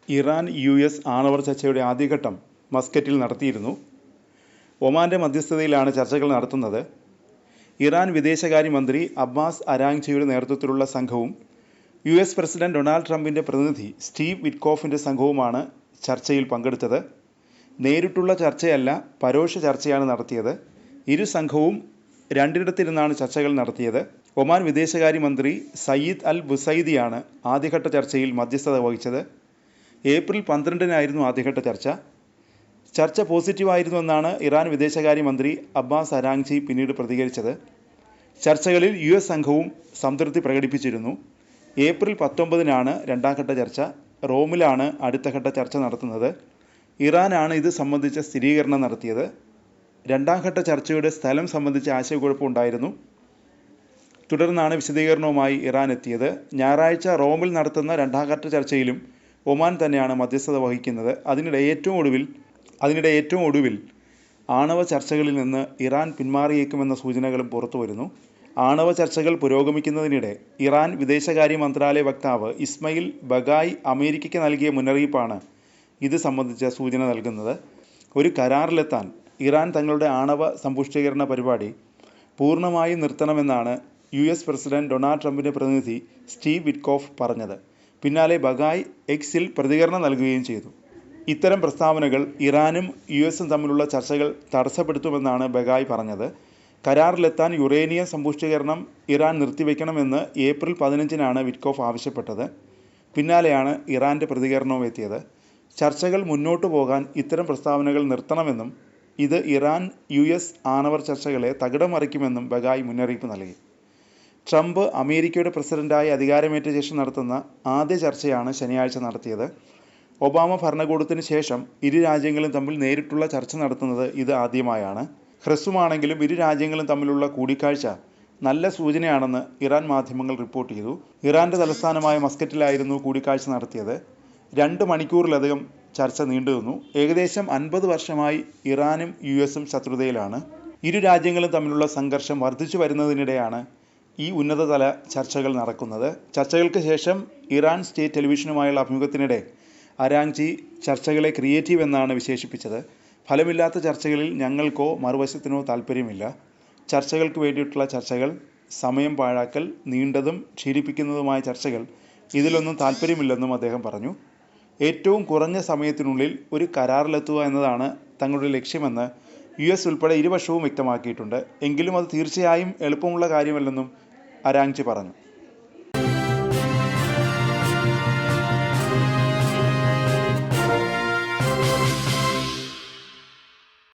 Iran US ആണവ ചർച്ചയുടെ ആദ്യഘട്ടം മസ്കറ്റിൽ നടത്തിയിരുന്നു. ഒമാന്റെ മധ്യസ്ഥതയിലാണ് ചർച്ചകൾ നടത്തുന്നത്. ഇറാൻ വിദേശകാര്യമന്ത്രി അബ്ബാസ് അരാങ്ചിയുടെ നേതൃത്വത്തിലുള്ള സംഘവും US പ്രസിഡന്റ് ഡൊണാൾഡ് ട്രംപിൻ്റെ പ്രതിനിധി സ്റ്റീവ് വിറ്റ്കോഫിൻ്റെ സംഘവുമാണ് ചർച്ചയിൽ പങ്കെടുത്തത്. നേരിട്ടുള്ള ചർച്ചയല്ല, പരോക്ഷ ചർച്ചയാണ് നടത്തിയത്. ഇരു സംഘവും രണ്ടിടത്തിരുന്നാണ് ചർച്ചകൾ നടത്തിയത്. ഒമാൻ വിദേശകാര്യമന്ത്രി സയ്യിദ് അൽ ബുസൈദിയാണ് ആദ്യഘട്ട ചർച്ചയിൽ മധ്യസ്ഥത വഹിച്ചത്. ഏപ്രിൽ 12-നായിരുന്നു ആദ്യഘട്ട ചർച്ച. ചർച്ച പോസിറ്റീവായിരുന്നുവെന്നാണ് ഇറാൻ വിദേശകാര്യമന്ത്രി അബ്ബാസ് അരാങ്ചി പിന്നീട് പ്രതികരിച്ചത്. ചർച്ചകളിൽ US സംഘവും സംതൃപ്തി പ്രകടിപ്പിച്ചിരുന്നു. ഏപ്രിൽ 19-നാണ് രണ്ടാംഘട്ട ചർച്ച. റോമിലാണ് അടുത്തഘട്ട ചർച്ച നടത്തുന്നത്. ഇറാനാണ് ഇത് സംബന്ധിച്ച സ്ഥിരീകരണം നടത്തിയത്. രണ്ടാംഘട്ട ചർച്ചയുടെ സ്ഥലം സംബന്ധിച്ച ആശയക്കുഴപ്പമുണ്ടായിരുന്നു. തുടർന്നാണ് വിശദീകരണവുമായി ഇറാൻ എത്തിയത്. ഞായറാഴ്ച റോമിൽ നടത്തുന്ന രണ്ടാംഘട്ട ചർച്ചയിലും ഒമാൻ തന്നെയാണ് മധ്യസ്ഥത വഹിക്കുന്നത്. അതിനിടെ ഏറ്റവും ഒടുവിൽ ആണവ ചർച്ചകളിൽ നിന്ന് ഇറാൻ പിന്മാറിയേക്കുമെന്ന സൂചനകളും പുറത്തുവരുന്നു. ആണവ ചർച്ചകൾ പുരോഗമിക്കുന്നതിനിടെ ഇറാൻ വിദേശകാര്യ മന്ത്രാലയ വക്താവ് ഇസ്മയിൽ ബഗായി അമേരിക്കയ്ക്ക് നൽകിയ മുന്നറിയിപ്പാണ് ഇത് സംബന്ധിച്ച സൂചന നൽകുന്നത്. ഒരു കരാറിലെത്താൻ ഇറാൻ തങ്ങളുടെ ആണവ സമ്പുഷ്ടീകരണ പരിപാടി പൂർണ്ണമായും നിർത്തണമെന്നാണ് US പ്രസിഡന്റ് ഡൊണാൾഡ് ട്രംപിൻ്റെ പ്രതിനിധി സ്റ്റീവ് വിറ്റ്കോഫ് പറഞ്ഞത്. പിന്നാലെ ബഗായി എക്സിൽ പ്രതികരണം നൽകുകയും ചെയ്തു. ഇത്തരം പ്രസ്താവനകൾ ഇറാനും USഉം തമ്മിലുള്ള ചർച്ചകൾ തടസ്സപ്പെടുത്തുമെന്നാണ് ബഗായി പറഞ്ഞത്. കരാറിലെത്താൻ യുറേനിയം സമ്പുഷ്ടീകരണം ഇറാൻ നിർത്തിവെക്കണമെന്ന് ഏപ്രിൽ 15-നാണ് വിറ്റ്കോഫ് ആവശ്യപ്പെട്ടത്. പിന്നാലെയാണ് ഇറാൻ്റെ പ്രതികരണവും എത്തിയത്. ചർച്ചകൾ മുന്നോട്ടു പോകാൻ ഇത്തരം പ്രസ്താവനകൾ നിർത്തണമെന്നും ഇത് ഇറാൻ US ആണവ ചർച്ചകളെ തകിടം മറിക്കുമെന്നും ബഗായി മുന്നറിയിപ്പ് നൽകി. ട്രംപ് അമേരിക്കയുടെ പ്രസിഡന്റായി അധികാരമേറ്റ ശേഷം നടത്തുന്ന ആദ്യ ചർച്ചയാണ് ശനിയാഴ്ച നടത്തിയത്. ഒബാമ ഭരണകൂടത്തിന് ശേഷം ഇരു രാജ്യങ്ങളും തമ്മിൽ നേരിട്ടുള്ള ചർച്ച നടത്തുന്നത് ഇത് ആദ്യമായാണ്. ഹ്രസ്വമാണെങ്കിലും ഇരു രാജ്യങ്ങളും തമ്മിലുള്ള കൂടിക്കാഴ്ച നല്ല സൂചനയാണെന്ന് ഇറാൻ മാധ്യമങ്ങൾ റിപ്പോർട്ട് ചെയ്തു. ഇറാൻ്റെ തലസ്ഥാനമായ മസ്കറ്റിലായിരുന്നു കൂടിക്കാഴ്ച നടത്തിയത്. 2 മണിക്കൂറിലധികം ചർച്ച നീണ്ടുനിന്നു. ഏകദേശം 50 വർഷമായി ഇറാനും USഉം ശത്രുതയിലാണ്. ഇരു രാജ്യങ്ങളും തമ്മിലുള്ള സംഘർഷം വർദ്ധിച്ചു വരുന്നതിനിടെയാണ് ഈ ഉന്നതതല ചർച്ചകൾ നടക്കുന്നത്. ചർച്ചകൾക്ക് ശേഷം ഇറാൻ സ്റ്റേറ്റ് ടെലിവിഷനുമായുള്ള അഭിമുഖത്തിനിടെ അരാങ്ചി ചർച്ചകളെ ക്രിയേറ്റീവ് എന്നാണ് വിശേഷിപ്പിച്ചത്. ഫലമില്ലാത്ത ചർച്ചകളിൽ ഞങ്ങൾക്കോ മറുവശത്തിനോ താൽപ്പര്യമില്ല. ചർച്ചകൾക്ക് വേണ്ടിയിട്ടുള്ള ചർച്ചകൾ, സമയം പാഴാക്കൽ, നീണ്ടതും ക്ഷീണിപ്പിക്കുന്നതുമായ ചർച്ചകൾ, ഇതിലൊന്നും താൽപ്പര്യമില്ലെന്നും അദ്ദേഹം പറഞ്ഞു. ഏറ്റവും കുറഞ്ഞ സമയത്തിനുള്ളിൽ ഒരു കരാറിലെത്തുക എന്നതാണ് തങ്ങളുടെ ലക്ഷ്യമെന്ന് US ഉൾപ്പെടെ ഇരുപക്ഷവും വ്യക്തമാക്കിയിട്ടുണ്ട്. എങ്കിലും അത് തീർച്ചയായും എളുപ്പമുള്ള കാര്യമല്ലെന്നും അരാങ്ചി പറഞ്ഞു.